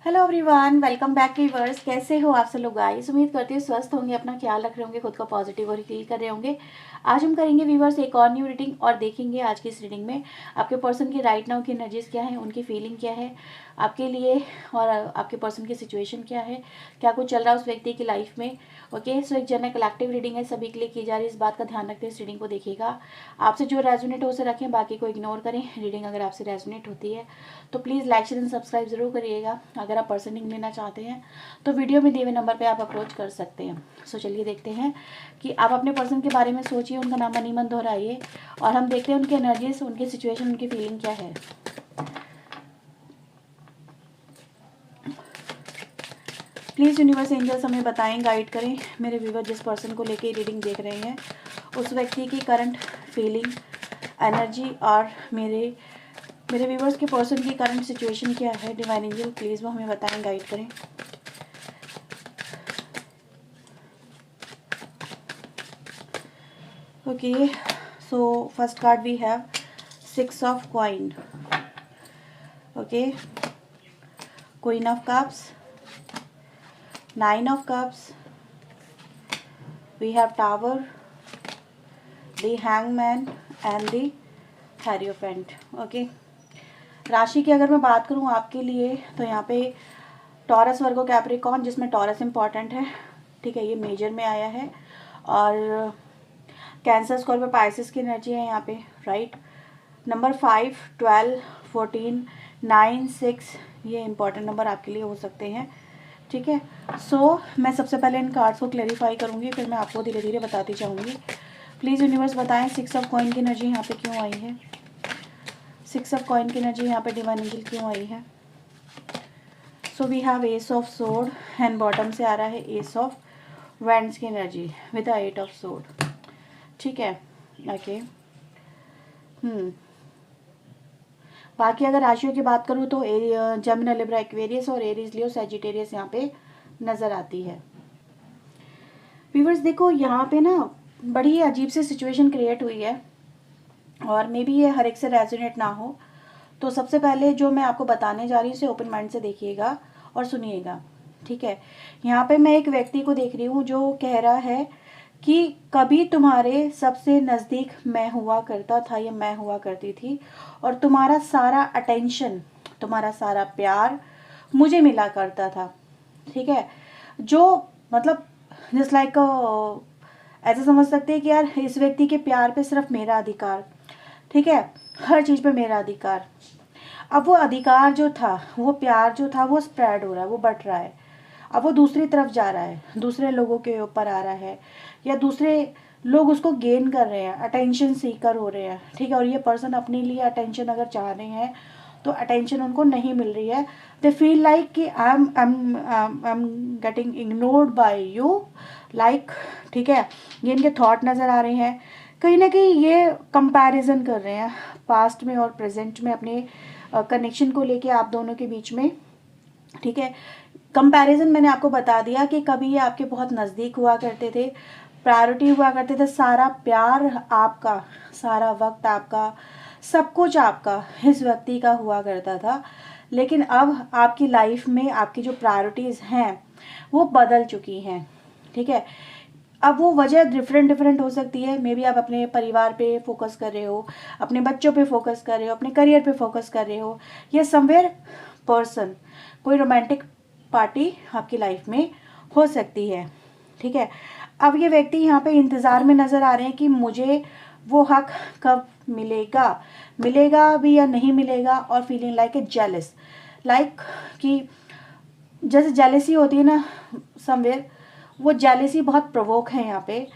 Hello everyone, welcome back viewers. कैसे हो आप सब लोग गाइस? उम्मीद करती हूँ स्वस्थ होंगे, अपना ख्याल रख रहे होंगे, खुद को पॉजिटिव और फील कर रहे होंगे। आज हम करेंगे व्यूअर्स एक और न्यू रीडिंग और देखेंगे आज की इस रीडिंग में आपके पर्सन की राइट नाउ की एनर्जीज क्या है, उनकी फीलिंग क्या है आपके लिए, और आपके पर्सन की सिचुएशन क्या है, क्या कुछ चल रहा है उस व्यक्ति की लाइफ में। ओके, सो एक जनरल कलेक्टिव रीडिंग है, सभी के लिए की जा रही है। इस बात का ध्यान रखते हैं इस रीडिंग को देखिएगा। आपसे जो रेजोनेट हो उसे रखें, बाकी को इग्नोर करें। रीडिंग अगर आपसे रेजोनेट होती है तो please like share and subscribe जरूर करिएगा। अगर आप पर्सनिंग लेना चाहते हैं तो वीडियो में दिए हुए नंबर पे आप अप्रोच कर सकते हैं। सो चलिए देखते हैं कि आप अपने पर्सन के बारे में सोचिए, उनका नाम मनी मन दोहराइए और हम देखते हैं उनकी एनर्जीज, उनकी सिचुएशन, उनकी फीलिंग क्या है। प्लीज़ यूनिवर्स एंजल्स हमें बताएं, गाइड करें मेरे व्यूवर जिस पर्सन को लेके रीडिंग देख रहे हैं, उस व्यक्ति की करंट फीलिंग, एनर्जी और मेरे व्यूवर्स के पर्सन की करंट सिचुएशन क्या है। डिवाइन एंजल प्लीज़ वो हमें बताएं, गाइड करें। Okay, so first card we have 6 of coin. Okay, Queen of Cups, 9 of Cups, we have Tower, the Hangman and the Hierophant. Okay, राशि की अगर मैं बात करूँ आपके लिए तो यहाँ पे टॉरस, वर्गो, कैप्रिकॉर्न, जिसमें टॉरस इम्पॉर्टेंट है। ठीक है, ये मेजर में आया है। और कैंसर, स्कॉर्पियो, पाइसेस की एनर्जी है यहाँ पे। राइट, नंबर 5, 12, 14, 9, 6 ये इंपॉर्टेंट नंबर आपके लिए हो सकते हैं। ठीक है, सो मैं सबसे पहले इन कार्ड्स को क्लैरिफाई करूँगी, फिर मैं आपको धीरे धीरे बताती जाऊँगी। प्लीज़ यूनिवर्स बताएं 6 ऑफ कॉइन की एनर्जी यहाँ पे क्यों आई है, 6 ऑफ कॉइन की एनर्जी यहाँ पे डिवाइन एंजल क्यों आई है। So we have ace of sword and bottom से आ रहा है एस ऑफ वैंड्स की energy with the 8 of sword. ठीक है, ओके। बाकी अगर राशियों की बात करूँ तो जेमिनी, लिब्रा, एक्वेरियस और एरीज, लियो, सैजिटेरियस यहाँ पे नज़र आती है। व्यूअर्स देखो, यहाँ पे ना बड़ी अजीब सी सिचुएशन क्रिएट हुई है और मे बी ये हर एक से रेजोनेट ना हो। तो सबसे पहले जो मैं आपको बताने जा रही हूँ उसे ओपन माइंड से देखिएगा और सुनिएगा। ठीक है, यहाँ पे मैं एक व्यक्ति को देख रही हूँ जो कह रहा है कि कभी तुम्हारे सबसे नज़दीक मैं हुआ करता था या मैं हुआ करती थी और तुम्हारा सारा अटेंशन, तुम्हारा सारा प्यार मुझे मिला करता था। ठीक है, जो मतलब जस्ट लाइक ऐसा समझ सकते हैं कि यार इस व्यक्ति के प्यार पे सिर्फ मेरा अधिकार। ठीक है, हर चीज़ पे मेरा अधिकार। अब वो अधिकार जो था, वो प्यार जो था, वो स्प्रेड हो रहा है, वो बढ़ रहा है। अब वो दूसरी तरफ जा रहा है, दूसरे लोगों के ऊपर आ रहा है या दूसरे लोग उसको गेन कर रहे हैं, अटेंशन सीकर हो रहे हैं। ठीक है, और ये पर्सन अपने लिए अटेंशन अगर चाह रहे हैं तो अटेंशन उनको नहीं मिल रही है। दे फील लाइक कि I am getting ignored bye you, like. ठीक है, ये इनके थॉट नज़र आ रहे हैं। कहीं ना कहीं ये कंपैरिजन कर रहे हैं पास्ट में और प्रेजेंट में अपने कनेक्शन को लेके आप दोनों के बीच में। ठीक है, कंपैरिजन मैंने आपको बता दिया कि कभी ये आपके बहुत नज़दीक हुआ करते थे, प्रायोरिटी हुआ करते थे, सारा प्यार आपका, सारा वक्त आपका, सब कुछ आपका इस व्यक्ति का हुआ करता था। लेकिन अब आपकी लाइफ में आपकी जो प्रायोरिटीज़ हैं वो बदल चुकी हैं। ठीक है, अब वो वजह डिफरेंट हो सकती है। मे बी आप अपने परिवार पे फोकस कर रहे हो, अपने बच्चों पे फोकस कर रहे हो, अपने करियर पे फोकस कर रहे हो, या समवेयर पर्सन, कोई रोमांटिक पार्टी आपकी लाइफ में हो सकती है। ठीक है, अब ये व्यक्ति यहाँ पे इंतज़ार में नज़र आ रहे हैं कि मुझे वो हक कब मिलेगा, मिलेगा भी या नहीं मिलेगा, और feeling like a jealous, like कि जैसे जेलसी होती है ना समवेयर, वो जेलसी बहुत प्रवोक है यहाँ पे।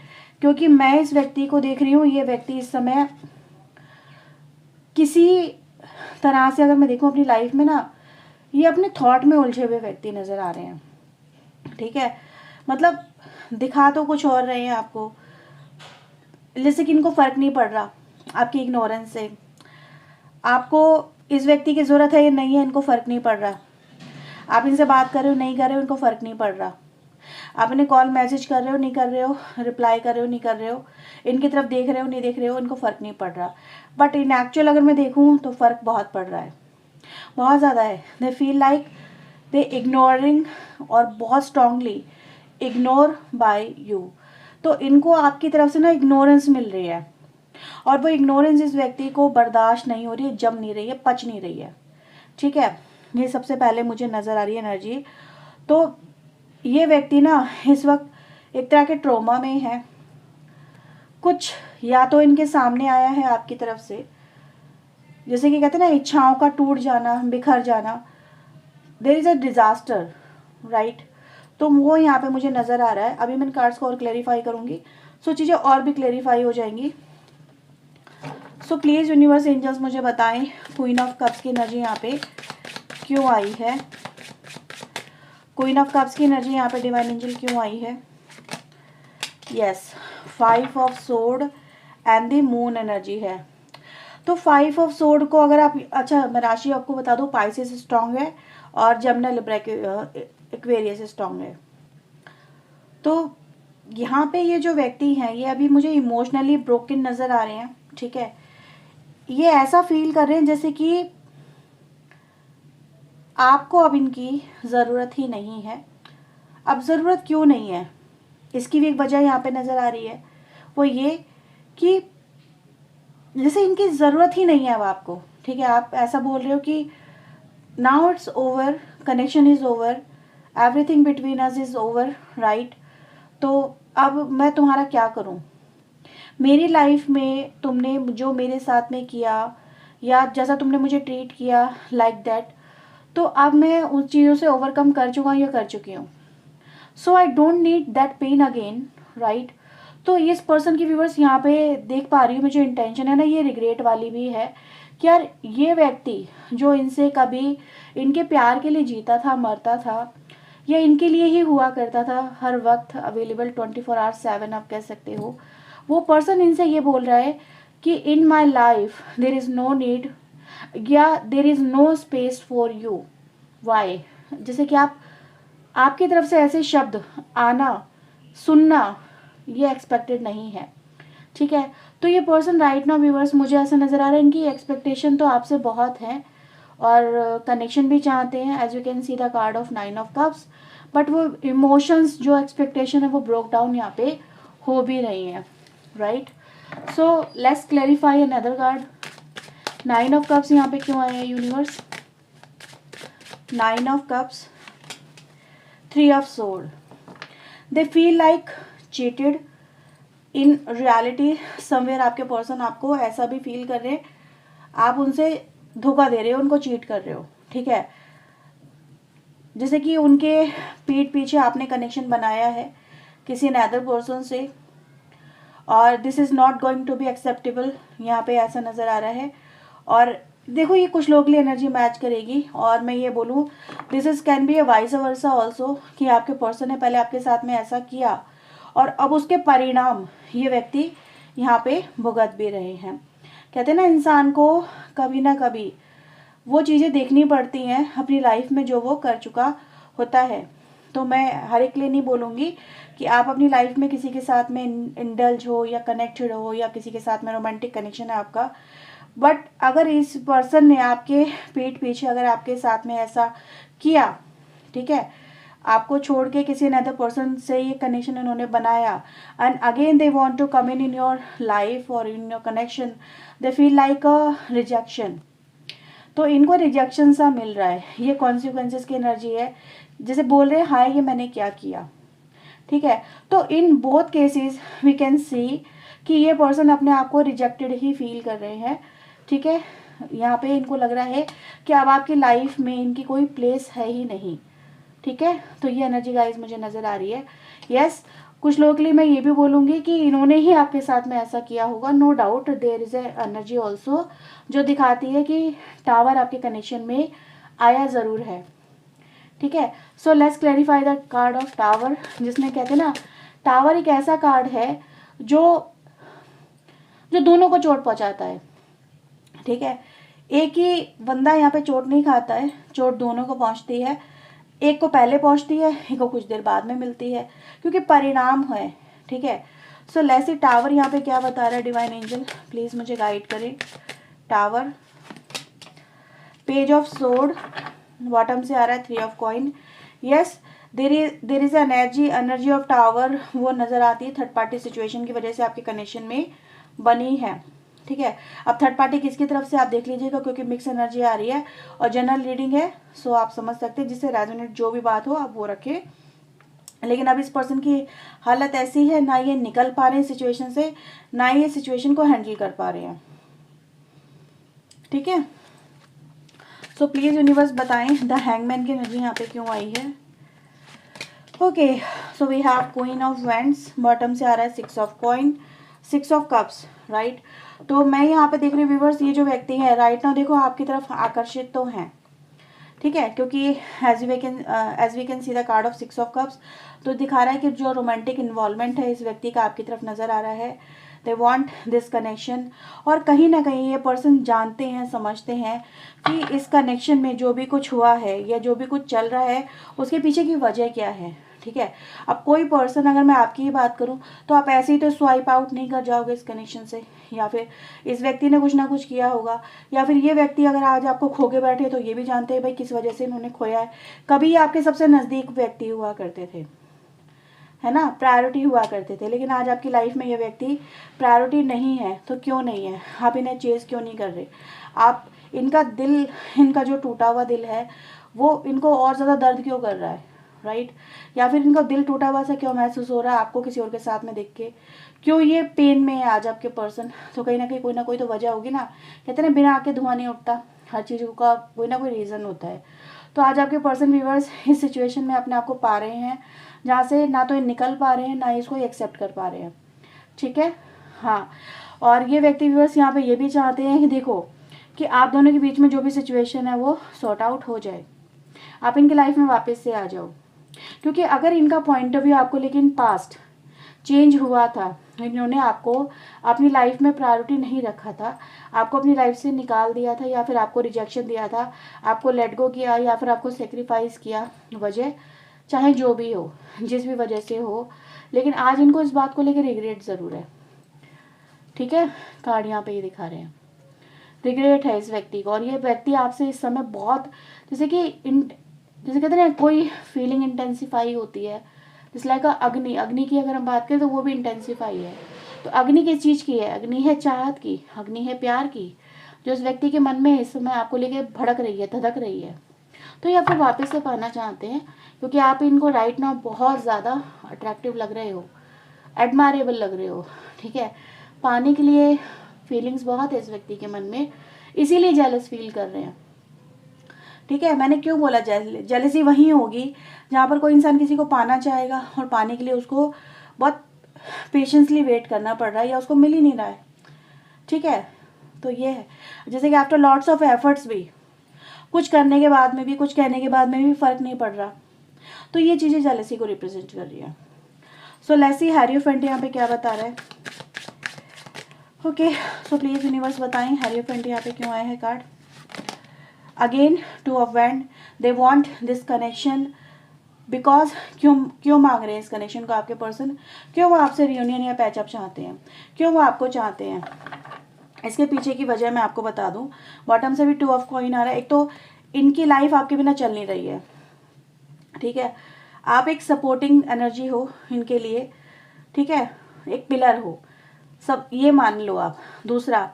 क्योंकि मैं इस व्यक्ति को देख रही हूँ, ये व्यक्ति इस समय किसी तरह से अगर मैं देखूँ अपनी लाइफ में ना, ये अपने थॉट में उलझे हुए व्यक्ति नज़र आ रहे हैं। ठीक है, मतलब दिखा तो कुछ और रहे हैं आपको, जैसे कि इनको फ़र्क नहीं पड़ रहा आपकी इग्नोरेंस से। आपको इस व्यक्ति की ज़रूरत है या नहीं है, इनको फ़र्क नहीं पड़ रहा। आप इनसे बात कर रहे हो नहीं कर रहे हो, इनको फ़र्क नहीं पड़ रहा। आप इन्हें कॉल मैसेज कर रहे हो नहीं कर रहे हो, रिप्लाई कर रहे हो नहीं कर रहे हो, इनकी तरफ देख रहे हो नहीं देख रहे हो, इनको फ़र्क नहीं पड़ रहा। बट इन एक्चुअल अगर मैं देखूँ तो फ़र्क बहुत पड़ रहा है, बहुत ज़्यादा है। दे फील लाइक दे इग्नोरिंग और बहुत स्ट्रांगली इग्नोर बाय यू। तो इनको आपकी तरफ से ना इग्नोरेंस मिल रही है, और वो इग्नोरेंस इस व्यक्ति को बर्दाश्त नहीं हो रही है, जम नहीं रही है, पच नहीं रही है। ठीक है, ये सबसे पहले मुझे नज़र आ रही है एनर्जी। तो ये व्यक्ति ना इस वक्त एक तरह के ट्रॉमा में है। कुछ या तो इनके सामने आया है आपकी तरफ से, जैसे कि कहते हैं ना इच्छाओं का टूट जाना, बिखर जाना, there is a disaster, right. तो वो यहाँ पे मुझे नज़र आ रहा है। अभी मैं कार्ड्स को और क्लेरिफाई करूँगी, सो चीज़ें और भी क्लेरिफाई हो जाएंगी। सो प्लीज़ यूनिवर्स एंजल्स मुझे बताएं क्वीन ऑफ कप्स की एनर्जी यहाँ पे क्यों आई है। क्वीन ऑफ कप्स की एनर्जी यहाँ पे डिवाइन एंजल क्यों आई है। Yes, 5 of sword and the moon energy है। तो 5 ऑफ सोर्ड को अगर आप, अच्छा मैं राशि आपको बता दूँ, पाइसेस स्ट्रांग है और जमुना लिब्रा एक्वेरियस स्ट्रांग है। तो यहाँ पे ये जो व्यक्ति हैं ये अभी मुझे इमोशनली ब्रोकन नज़र आ रहे हैं। ठीक है, ये ऐसा फील कर रहे हैं जैसे कि आपको अब इनकी ज़रूरत ही नहीं है। अब ज़रूरत क्यों नहीं है, इसकी भी एक वजह यहाँ पे नज़र आ रही है। वो ये कि जैसे इनकी ज़रूरत ही नहीं है अब आपको। ठीक है, आप ऐसा बोल रहे हो कि now it's over, connection is over, everything between us is over, right. तो अब मैं तुम्हारा क्या करूं, मेरी लाइफ में तुमने जो मेरे साथ में किया या जैसा तुमने मुझे ट्रीट किया, लाइक दैट, तो अब मैं उन चीज़ों से ओवरकम कर चुका हूँ या कर चुकी हूँ। So I don't need that pen again, right. तो इस पर्सन की व्यूवर्स यहाँ पे देख पा रही हूँ, मुझे इंटेंशन है ना ये रिग्रेट वाली भी है कि यार ये व्यक्ति जो इनसे कभी इनके प्यार के लिए जीता था, मरता था, या इनके लिए ही हुआ करता था, हर वक्त अवेलेबल 24/7 आप कह सकते हो, वो पर्सन इनसे ये बोल रहा है कि in my life there is no need या there is no space for you. Why, जैसे कि आपकी तरफ से ऐसे शब्द आना, सुनना, ये एक्सपेक्टेड नहीं है। ठीक है, तो ये पर्सन राइट नाउ व्यूअर्स मुझे ऐसा नज़र आ रहा है इनकी एक्सपेक्टेशन तो आपसे बहुत है और कनेक्शन भी चाहते हैं, as you can see the card of 9 of cups. But वो इमोशंस जो एक्सपेक्टेशन है वो ब्रोक डाउन यहाँ पे हो भी रही हैं, right. So let's clarify another card. 9 of cups यहाँ पे क्यों आए हैं universe. 9 of cups, 3 of sword, they feel like cheated in reality somewhere. आपके पर्सन आपको ऐसा भी फील कर रहे हैं, आप उनसे धोखा दे रहे हो, उनको चीट कर रहे हो। ठीक है, जैसे कि उनके पीठ पीछे आपने कनेक्शन बनाया है किसी अदर पर्सन से, और this is not going to be acceptable, यहाँ पे ऐसा नज़र आ रहा है। और देखो ये कुछ लोगों के लिए एनर्जी मैच करेगी, और मैं ये बोलूँ this is can be A vice versa also, कि आपके पर्सन ने पहले आपके साथ में ऐसा किया और अब उसके परिणाम ये व्यक्ति यहाँ पे भुगत भी रहे हैं। कहते हैं ना इंसान को कभी ना कभी वो चीज़ें देखनी पड़ती हैं अपनी लाइफ में जो वो कर चुका होता है। तो मैं हर एक लिए नहीं बोलूँगी कि आप अपनी लाइफ में किसी के साथ में इंडल्ज हो या कनेक्टेड हो या किसी के साथ में रोमांटिक कनेक्शन है आपका, बट अगर इस पर्सन ने आपके पीठ पीछे अगर आपके साथ में ऐसा किया, ठीक है, आपको छोड़ के किसी अदर पर्सन से ये कनेक्शन इन्होंने बनाया, and again they want to come in your life और in your connection, they feel like a rejection. तो इनको रिजेक्शन सा मिल रहा है, ये कॉन्सिक्वेंसेस की एनर्जी है, जैसे बोल रहे हैं हाय ये मैंने क्या किया। ठीक है, तो in both cases we can see कि ये पर्सन अपने आप को रिजेक्टेड ही फील कर रहे हैं। ठीक है, यहाँ पे इनको लग रहा है कि अब आपकी लाइफ में इनकी कोई प्लेस है ही नहीं। ठीक है, तो ये एनर्जी गाइस मुझे नज़र आ रही है। यस, कुछ लोगों के लिए मैं ये भी बोलूँगी कि इन्होंने ही आपके साथ में ऐसा किया होगा, no doubt. There is a energy also जो दिखाती है कि टावर आपके कनेक्शन में आया ज़रूर है। ठीक है, so let's clarify the card of tower, जिसमें कहते हैं ना टावर एक ऐसा कार्ड है जो दोनों को चोट पहुंचाता है। ठीक है, एक ही बंदा यहाँ पे चोट नहीं खाता है, चोट दोनों को पहुंचती है, एक को पहले पहुंचती है, एक को कुछ देर बाद में मिलती है, क्योंकि परिणाम है। ठीक है, सो लेट्स टावर यहाँ पे क्या बता रहा है डिवाइन एंजल, प्लीज़ मुझे गाइड करें। Tower, page of sword, bottom से आ रहा है 3 of coin. Yes, there is energy of tower, वो नज़र आती है थर्ड पार्टी सिचुएशन की वजह से आपके कनेक्शन में बनी है। ठीक है, अब थर्ड पार्टी किसकी तरफ से आप देख लीजिएगा, क्योंकि मिक्स एनर्जी आ रही है और जनरल रीडिंग है, सो आप समझ सकते हैं जिससे रेजोनेट जो भी बात हो आप वो रखें। लेकिन अब इस पर्सन की हालत ऐसी है, ना ये निकल पा रहे हैं सिचुएशन से, ना ये सिचुएशन को हैंडल कर पा रहे हैं। ठीक है, सो प्लीज यूनिवर्स बताएं द हैंगमैन की एनर्जी यहाँ पे क्यों आई है। Okay, so we have queen of wands, bottom से आ रहा है 6 of coin, 6 of cups, right. तो मैं यहाँ पे देख रही हूँ व्यूवर्स, ये जो व्यक्ति है राइट नाउ देखो आपकी तरफ आकर्षित तो हैं, ठीक है, क्योंकि as we can see the card of 6 of cups, तो दिखा रहा है कि जो रोमांटिक इन्वॉल्वमेंट है इस व्यक्ति का आपकी तरफ नज़र आ रहा है। दे वॉन्ट दिस कनेक्शन, और कहीं ना कहीं ये पर्सन जानते हैं, समझते हैं कि इस कनेक्शन में जो भी कुछ हुआ है या जो भी कुछ चल रहा है उसके पीछे की वजह क्या है। ठीक है, अब कोई पर्सन, अगर मैं आपकी ही बात करूं तो आप ऐसे ही तो स्वाइप आउट नहीं कर जाओगे इस कनेक्शन से, या फिर इस व्यक्ति ने कुछ ना कुछ किया होगा, या फिर ये व्यक्ति अगर आज आपको खो के बैठे तो ये भी जानते हैं भाई किस वजह से इन्होंने खोया है। कभी ये आपके सबसे नज़दीक व्यक्ति हुआ करते थे, है ना, प्रायोरिटी हुआ करते थे, लेकिन आज आपकी लाइफ में ये व्यक्ति प्रायोरिटी नहीं है। तो क्यों नहीं है, आप इन्हें चेज क्यों नहीं कर रहे, आप इनका दिल, इनका जो टूटा हुआ दिल है वो इनको और ज़्यादा दर्द क्यों कर रहा है, राइट। या फिर इनको दिल टूटा हुआ सा क्यों महसूस हो रहा है आपको किसी और के साथ में देख के, क्यों ये पेन में है आज आपके पर्सन। तो कहीं ना कोई तो वजह होगी ना, कहते हैं बिना आके धुआं नहीं उठता, हर चीज़ का कोई ना कोई रीज़न होता है। तो आज आपके पर्सन व्यूवर्स इस सिचुएशन में अपने आप को पा रहे हैं जहाँ से ना तो ये निकल पा रहे हैं, ना इसको एक्सेप्ट कर पा रहे हैं। ठीक है, हाँ, और ये व्यक्ति व्यूवर्स यहाँ पे ये भी चाहते हैं कि देखो कि आप दोनों के बीच में जो भी सिचुएशन है वो सॉर्ट आउट हो जाए, आप इनकी लाइफ में वापस से आ जाओ। क्योंकि अगर इनका पॉइंट ऑफ व्यू आपको लेकिन पास्ट चेंज हुआ था, इन्होंने आपको अपनी लाइफ में प्रायोरिटी नहीं रखा था, आपको अपनी लाइफ से निकाल दिया था, या फिर आपको रिजेक्शन दिया था, आपको लेट गो किया, या फिर आपको सेक्रीफाइस किया, वजह चाहे जो भी हो, जिस भी वजह से हो, लेकिन आज इनको इस बात को लेकर रिग्रेट ज़रूर है। ठीक है, कार्ड यहाँ पे ये दिखा रहे हैं, रिग्रेट है इस व्यक्ति को, और ये व्यक्ति आपसे इस समय बहुत, जैसे कहते हैं कोई फीलिंग इंटेंसिफाई होती है, जिस लाइक अग्नि की अगर हम बात करें तो वो भी इंटेंसिफाई है। तो अग्नि किस चीज़ की है, अग्नि है चाहत की, अग्नि है प्यार की, जो इस व्यक्ति के मन में इस समय आपको लेके भड़क रही है, धधक रही है। तो ये आपको वापस से पाना चाहते हैं, क्योंकि आप इनको राइट नाउ बहुत ज़्यादा अट्रैक्टिव लग रहे हो, एडमायरेबल लग रहे हो। ठीक है, पाने के लिए फीलिंग्स बहुत है इस व्यक्ति के मन में, इसीलिए जेलस फील कर रहे हैं। ठीक है, मैंने क्यों बोला जेलसी वहीं होगी जहाँ पर कोई इंसान किसी को पाना चाहेगा और पाने के लिए उसको बहुत पेशेंसली वेट करना पड़ रहा है या उसको मिल ही नहीं रहा है। ठीक है, तो ये है, जैसे कि आफ्टर लॉट्स ऑफ एफर्ट्स भी, कुछ करने के बाद में भी, कुछ कहने के बाद में भी फ़र्क नहीं पड़ रहा, तो ये चीज़ें जेलसी को रिप्रेजेंट कर रही है। सो लेसी हैरियोफेंट यहाँ पे क्या बता रहा है। ओके, सो प्लीज़ यूनिवर्स बताएं हैरियोफेंट यहाँ पे क्यों आया है card. Again 2 of wand, they want this connection because क्यों मांग रहे हैं इस कनेक्शन को आपके पर्सन, क्यों वो आपसे रियूनियन या पैचअप चाहते हैं, क्यों वो आपको चाहते हैं, इसके पीछे की वजह मैं आपको बता दूं। बॉटम से भी 2 ऑफ कॉइन आ रहा है। एक तो इनकी लाइफ आपके बिना चल नहीं रही है, ठीक है, आप एक सपोर्टिंग एनर्जी हो इनके लिए, ठीक है, एक पिलर हो, सब ये मान लो आप। दूसरा,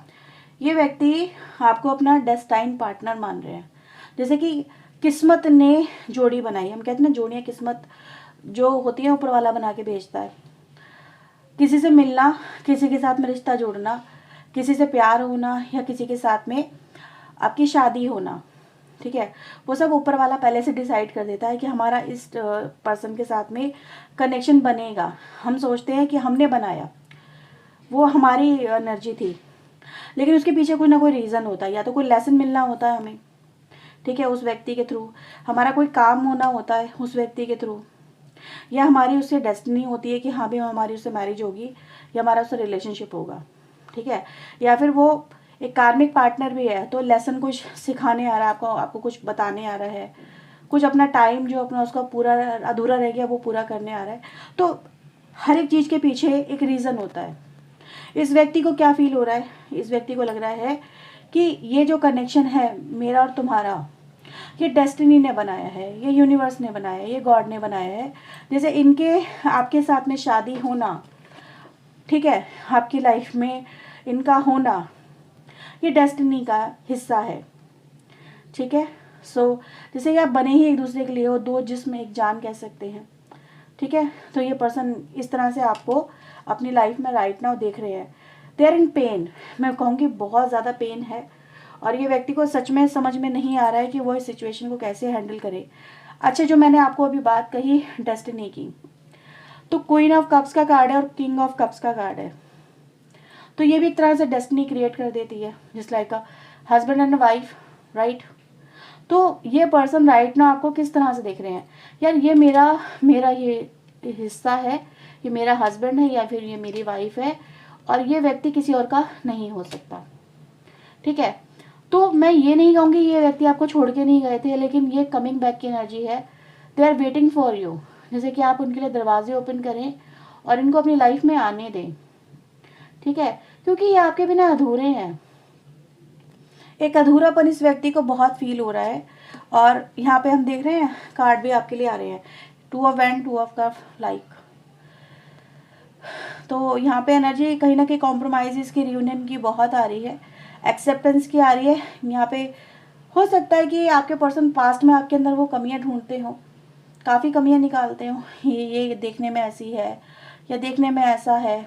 ये व्यक्ति आपको अपना डेस्टाइन पार्टनर मान रहे हैं, जैसे कि किस्मत ने जोड़ी बनाई, हम कहते हैं ना जोड़ियाँ किस्मत जो होती है ऊपर वाला बना के भेजता है। किसी से मिलना, किसी के साथ में रिश्ता जोड़ना, किसी से प्यार होना, या किसी के साथ में आपकी शादी होना, ठीक है, वो सब ऊपर वाला पहले से डिसाइड कर देता है कि हमारा इस पर्सन के साथ में कनेक्शन बनेगा। हम सोचते हैं कि हमने बनाया, वो हमारी एनर्जी थी, लेकिन उसके पीछे कोई ना कोई रीज़न होता है, या तो कोई लेसन मिलना होता है हमें, ठीक है, उस व्यक्ति के थ्रू, हमारा कोई काम होना होता है उस व्यक्ति के थ्रू, या हमारी उससे डेस्टिनी होती है कि हाँ भी हमारी उससे मैरिज होगी या हमारा उससे रिलेशनशिप होगा, ठीक है, या फिर वो एक कार्मिक पार्टनर भी है, तो लेसन कुछ सिखाने आ रहा है आपको कुछ बताने आ रहा है, कुछ अपना टाइम जो अपना उसका पूरा अधूरा रह गया वो पूरा करने आ रहा है। तो हर एक चीज़ के पीछे एक रीज़न होता है। इस व्यक्ति को क्या फील हो रहा है, इस व्यक्ति को लग रहा है कि ये जो कनेक्शन है मेरा और तुम्हारा, ये डेस्टिनी ने बनाया है, ये यूनिवर्स ने बनाया है, ये गॉड ने बनाया है। जैसे इनके आपके साथ में शादी होना, ठीक है, आपकी लाइफ में इनका होना, ये डेस्टिनी का हिस्सा है, ठीक है। सो जैसे कि आप बने ही एक दूसरे के लिए हो, दो जिस्म एक जान कह सकते हैं, ठीक है। तो ये पर्सन इस तरह से आपको अपनी लाइफ में राइट नाउ देख रहे हैं। दे आर इन पेन, मैं कहूँगी बहुत ज़्यादा पेन है, और ये व्यक्ति को सच में समझ में नहीं आ रहा है कि वो इस सिचुएशन को कैसे हैंडल करे। अच्छा, जो मैंने आपको अभी बात कही डेस्टिनी की, तो क्वीन ऑफ कप्स का कार्ड है और किंग ऑफ कप्स का कार्ड है। तो ये भी एक तरह से डेस्टिनी क्रिएट कर देती है, जिस like a husband and wife, right. तो ये पर्सन राइट ना आपको किस तरह से देख रहे हैं, यार ये मेरा मेरा ये हिस्सा है, ये मेरा हस्बैंड है या फिर ये मेरी वाइफ है, और ये व्यक्ति किसी और का नहीं हो सकता, ठीक है। तो मैं ये नहीं कहूँगी ये व्यक्ति आपको छोड़ के नहीं गए थे, लेकिन ये कमिंग बैक की एनर्जी है। They are waiting for you, जैसे कि आप उनके लिए दरवाजे ओपन करें और इनको अपनी लाइफ में आने दें, ठीक है, क्योंकि ये आपके बिना अधूरे हैं। एक अधूरापन इस व्यक्ति को बहुत फील हो रहा है। और यहाँ पे हम देख रहे हैं कार्ड भी आपके लिए आ रहे हैं, 2 of wand, 2 of cup, like. तो यहाँ पे एनर्जी कहीं ना कहीं कॉम्प्रोमाइज़ की, रियूनियन की बहुत आ रही है, एक्सेप्टेंस की आ रही है। यहाँ पे हो सकता है कि आपके पर्सन पास्ट में आपके अंदर वो कमियाँ ढूंढते हो, काफ़ी कमियाँ निकालते हो, ये देखने में ऐसी है या देखने में ऐसा है,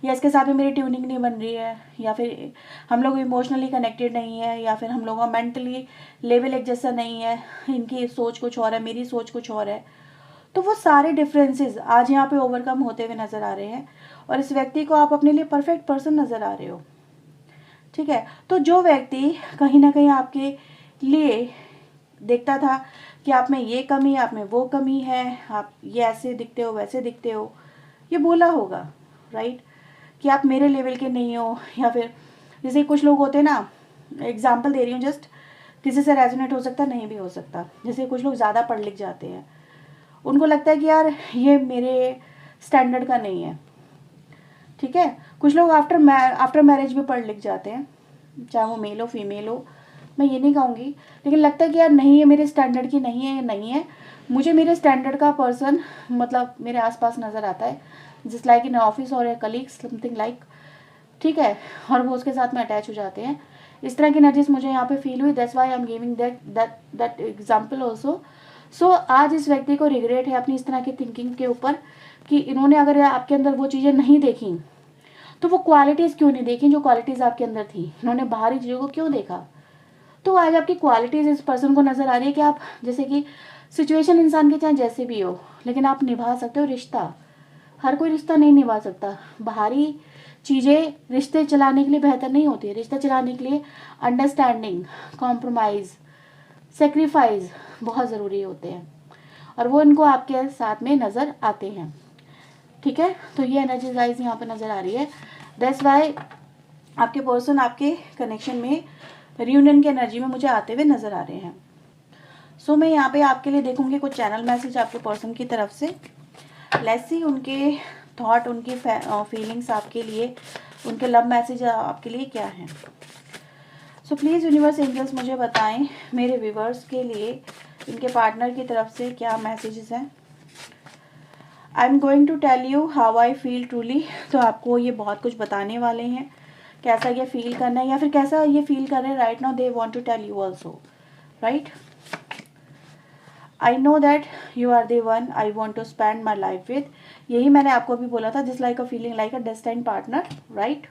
या इसके साथ में मेरी ट्यूनिंग नहीं बन रही है, या फिर हम लोग इमोशनली कनेक्टेड नहीं है, या फिर हम लोग का मेंटली लेवल एक जैसा नहीं है, इनकी सोच कुछ और है, मेरी सोच कुछ और है। तो वो सारे डिफरेंसेस आज यहाँ पे ओवरकम होते हुए नज़र आ रहे हैं, और इस व्यक्ति को आप अपने लिए परफेक्ट पर्सन नज़र आ रहे हो, ठीक है। तो जो व्यक्ति कहीं ना कहीं आपके लिए देखता था कि आप में ये कमी है, आप में वो कमी है, आप ये ऐसे दिखते हो, वैसे दिखते हो, ये बोला होगा, राइट, कि आप मेरे लेवल के नहीं हो। या फिर जैसे कुछ लोग होते हैं ना, एग्जाम्पल दे रही हूँ जस्ट, किसी से रेजोनेट हो सकता, नहीं भी हो सकता। जैसे कुछ लोग ज़्यादा पढ़ लिख जाते हैं, उनको लगता है कि यार ये मेरे स्टैंडर्ड का नहीं है, ठीक है। कुछ लोग आफ्टर मैरिज भी पढ़ लिख जाते हैं, चाहे वो मेल हो फीमेल हो, मैं ये नहीं कहूँगी, लेकिन लगता है कि यार नहीं, ये मेरे स्टैंडर्ड की नहीं है, ये नहीं है, मुझे मेरे स्टैंडर्ड का पर्सन मतलब मेरे आसपास नज़र आता है, जिस लाइक इन ऑफिस और कलीग समथिंग लाइक, ठीक है, और वो उसके साथ में अटैच हो जाते हैं। इस तरह की एनर्जीज मुझे यहाँ पे फील हुई, that's why I am giving that example also. So आज इस व्यक्ति को रिग्रेट है अपनी इस तरह की थिंकिंग के ऊपर, कि इन्होंने अगर आपके अंदर वो चीज़ें नहीं देखी, तो वो क्वालिटीज़ क्यों नहीं देखी जो क्वालिटीज़ आपके अंदर थी, इन्होंने बाहरी चीज़ों को क्यों देखा। तो आज आपकी क्वालिटीज़ इस पर्सन को नज़र आ रही है कि आप, जैसे कि सिचुएशन इंसान के चाहे जैसे भी हो, लेकिन आप निभा सकते हो रिश्ता। हर कोई रिश्ता नहीं निभा सकता, बाहरी चीज़ें रिश्ते चलाने के लिए बेहतर नहीं होती है। रिश्ता चलाने के लिए अंडरस्टैंडिंग, कॉम्प्रोमाइज़, सेक्रीफाइस बहुत ज़रूरी होते हैं, और वो इनको आपके साथ में नज़र आते हैं, ठीक है। तो ये एनर्जी गाइस यहाँ पे नज़र आ रही है, दैट्स वाई आपके पर्सन आपके कनेक्शन में रियूनियन की एनर्जी में मुझे आते हुए नज़र आ रहे हैं। सो मैं यहाँ पे आपके लिए देखूंगी कुछ चैनल मैसेज आपके पर्सन की तरफ से। लेट्स सी उनके थॉट, उनकी फीलिंग्स आपके लिए, उनके लव मैसेज आपके लिए क्या हैं। सो प्लीज़ यूनिवर्स एंजल्स मुझे बताएं मेरे व्यूवर्स के लिए इनके पार्टनर की तरफ से क्या मैसेजेस हैं। I am going to tell you how I feel truly. तो आपको ये बहुत कुछ बताने वाले हैं, कैसा ये फील करना है या फिर कैसा ये फील कर रहे हैं right now, they want to tell you also, right. I know that you are the one I want to spend my life with. यही मैंने आपको अभी बोला था, जिस like a feeling like a destined partner, right.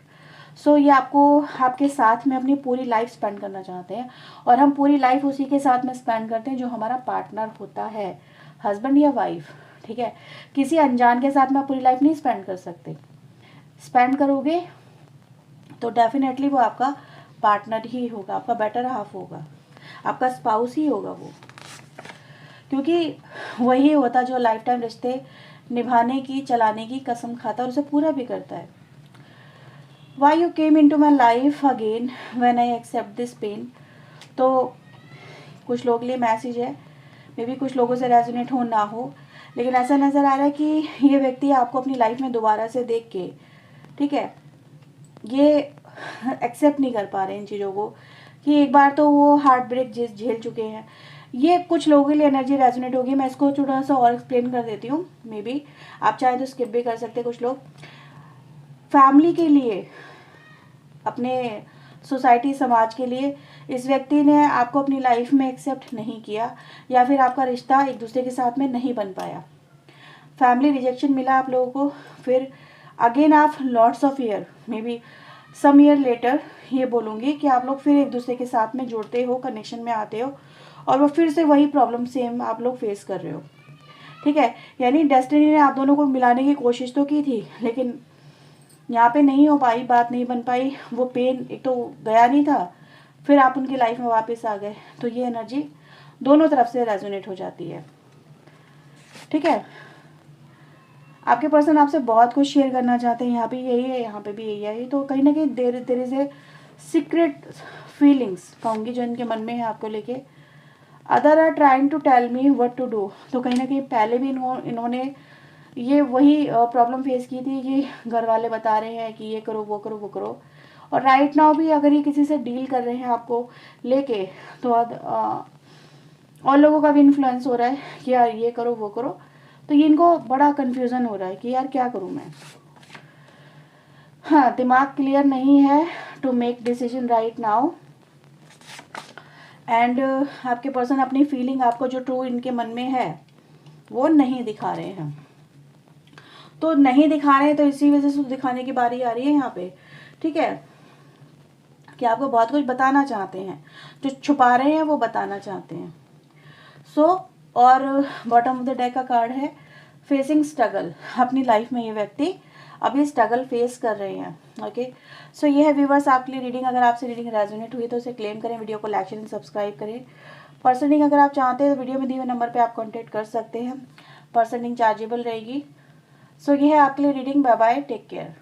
So ये आपको आपके साथ में अपनी पूरी लाइफ स्पेंड करना चाहते हैं, और हम पूरी लाइफ उसी के साथ में स्पेंड करते हैं जो हमारा पार्टनर होता है, हस्बैंड या वाइफ, ठीक है। किसी अनजान के साथ में आप पूरी लाइफ नहीं स्पेंड कर सकते। स्पेंड करोगे तो डेफिनेटली वो आपका पार्टनर ही होगा, आपका बेटर हाफ होगा, आपका स्पाउस ही होगा वो, क्योंकि वही होता जो लाइफ टाइम रिश्ते निभाने की, चलाने की कसम खाता है और उसे पूरा भी करता है। Why you came into my life again when I accept this pain. तो कुछ लोग लिए मैसेज है, मे बी कुछ लोगों से रेजोनेट हो ना हो, लेकिन ऐसा नज़र आ रहा है कि ये व्यक्ति आपको अपनी लाइफ में दोबारा से देख के, ठीक है, ये एक्सेप्ट नहीं कर पा रहे इन चीज़ों को कि एक बार तो वो हार्ट ब्रेक झेल चुके हैं। ये कुछ लोगों के लिए एनर्जी रेजोनेट होगी। मैं इसको थोड़ा सा और एक्सप्लेन कर देती हूँ, मे बी आप चाहें तो स्किप भी कर सकते हैं। कुछ लोग फैमिली के लिए, अपने सोसाइटी समाज के लिए इस व्यक्ति ने आपको अपनी लाइफ में एक्सेप्ट नहीं किया, या फिर आपका रिश्ता एक दूसरे के साथ में नहीं बन पाया, फैमिली रिजेक्शन मिला आप लोगों को। फिर अगेन आप lots of year, maybe some year later, ये बोलूँगी कि आप लोग फिर एक दूसरे के साथ में जुड़ते हो, कनेक्शन में आते हो, और वो फिर से वही प्रॉब्लम सेम आप लोग फेस कर रहे हो। ठीक है, यानी डेस्टिनी ने आप दोनों को मिलाने की कोशिश तो की थी, लेकिन यहाँ पे नहीं हो पाई, बात नहीं बन पाई। वो पेन एक तो गया नहीं था, फिर आप उनकी लाइफ में वापस आ गए। तो ये एनर्जी दोनों तरफ से रेजोनेट हो जाती है। ठीक है, आपके पर्सन आपसे बहुत कुछ शेयर करना चाहते हैं। यहाँ पे यही है, यहाँ पे भी यही है। तो कहीं ना कहीं there is a secret feelings कहूँगी जो इनके मन में है आपको लेके। Other are trying to tell me what to do. तो कहीं ना कहीं पहले भी इन्होंने ये वही प्रॉब्लम फेस की थी कि घर वाले बता रहे हैं कि ये करो वो करो वो करो। और राइट नाउ भी अगर ये किसी से डील कर रहे हैं आपको लेके, तो और लोगों का भी इन्फ्लुएंस हो रहा है कि यार ये करो वो करो। तो ये इनको बड़ा कन्फ्यूज़न हो रहा है कि यार क्या करूँ मैं। हाँ, दिमाग क्लियर नहीं है to make decision right now. And आपके पर्सन अपनी फीलिंग आपको जो ट्रू इनके मन में है वो नहीं दिखा रहे हैं। तो नहीं दिखा रहे हैं, तो इसी वजह से दिखाने की बारी आ रही है यहाँ पे। ठीक है, कि आपको बहुत कुछ बताना चाहते हैं, जो छुपा रहे हैं वो बताना चाहते हैं। और बॉटम ऑफ द डेक का कार्ड है फेसिंग स्ट्रगल। अपनी लाइफ में ये व्यक्ति अभी स्ट्रगल फेस कर रहे हैं। ओके, सो ये है व्यूवर्स आपके लिए रीडिंग। अगर आपसे रीडिंग रेजोनेट हुई तो उसे क्लेम करें, वीडियो को लाइक शेयर सब्सक्राइब करें। पर्सनिंग अगर आप चाहते हैं तो वीडियो में दिए हुए नंबर पे आप कांटेक्ट कर सकते हैं। पर्सनिंग चार्जेबल रहेगी। सो ये है आपके लिए reading. Bye bye, take care.